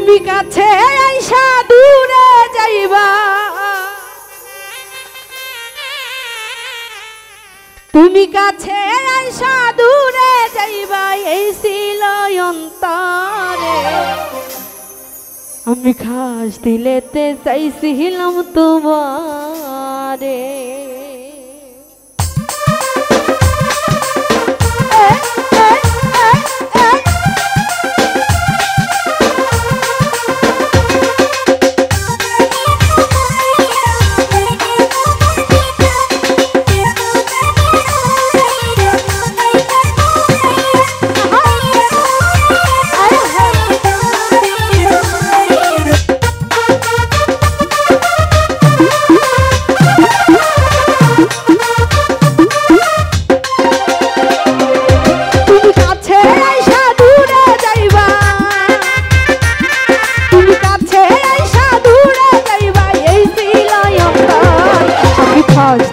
তুমি কাছে আইসা দূরে যাইবা, তুমি কাছে আইসা দূরে যাইবা, এই ছিল অন্তরে। আমি খাস দিলেতে চাইছিলাম তোমারে।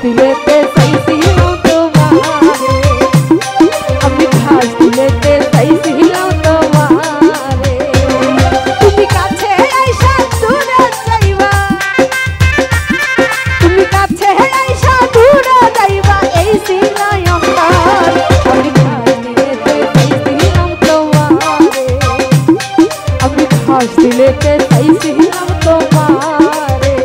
দিলেতে চাইছিলাম তোমারে, আমি খাস দিলেতে চাইছিলাম তোমারে। তুমি কাছে আইসা দূরে যাইবা, তুমি কাছে আইসা দূরে যাইবা, এই ছিল অন্তর। আমি খাস দিলেতে চাইছিলাম তোমারে, আমি খাস দিলেতে চাইছিলাম তোমারে।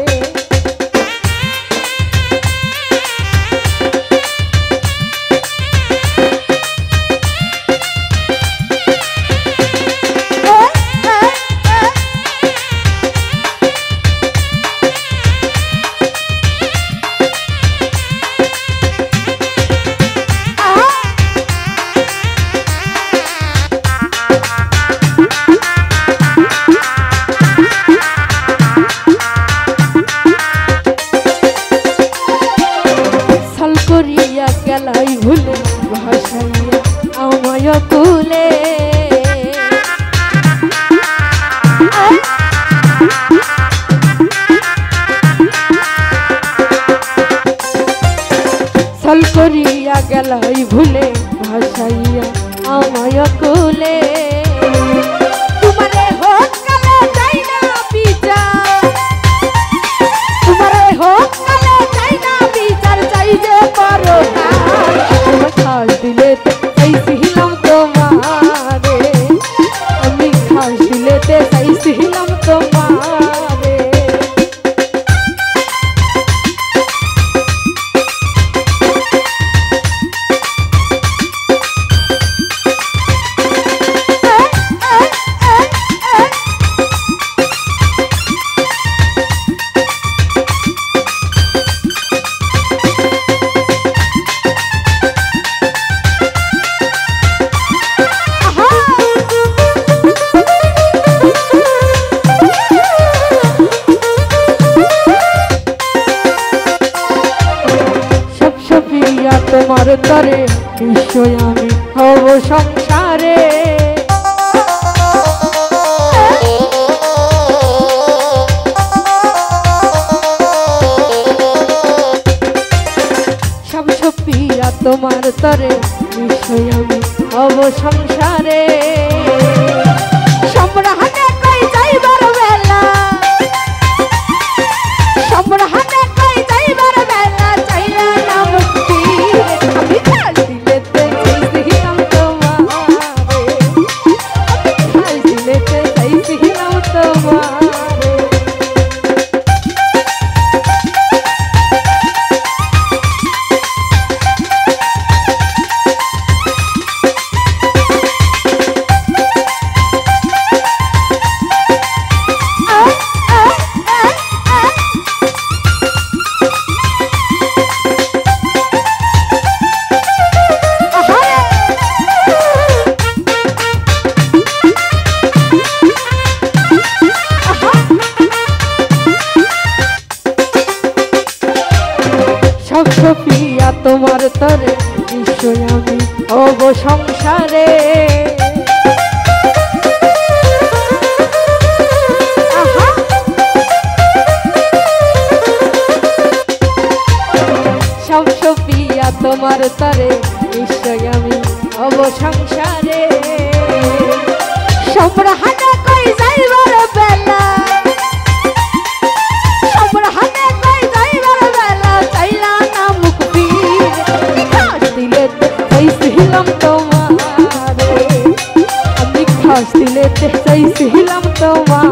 করিয়া গেলাই ভুলে ভাসাইয়া আমায় তুলে, ছল করিয়া গেলাই ভুলে ভাসাইয়া আমায় তুলে। তোমারে হোক কালে যাই না বিচার, তোমারে হোক কালে যাই না বিচার, চাই যে করো না। আমি খাস দিলেতে চাইছিলাম তোমারে, আমি খাস দিলেতে চাইছিলাম তোমারে। তোমার তরে নিশ্চয় আমি হব সংসারে, সব সপিয়া তোমার তরে নিশ্চয় আমি হব সংসারে। সম্রাহানে কই যাইবার বেলা, সম্রাহানে কই যাইবার বেলা, চাইলা না মুক্তি। আমি খাস দিলেতে চাইছিলাম তোমারে, আমি খাস দিলেতে চাইছিলাম তোমারে। সপিয়া তোমার তরে নিশ্চয় আমি হব সংসারে, সব সপিয়া তোমার তরে নিশ্চয় আমি হব সংসারে। সম্রাহানে কই যাইবার চাইছিলাম তোমার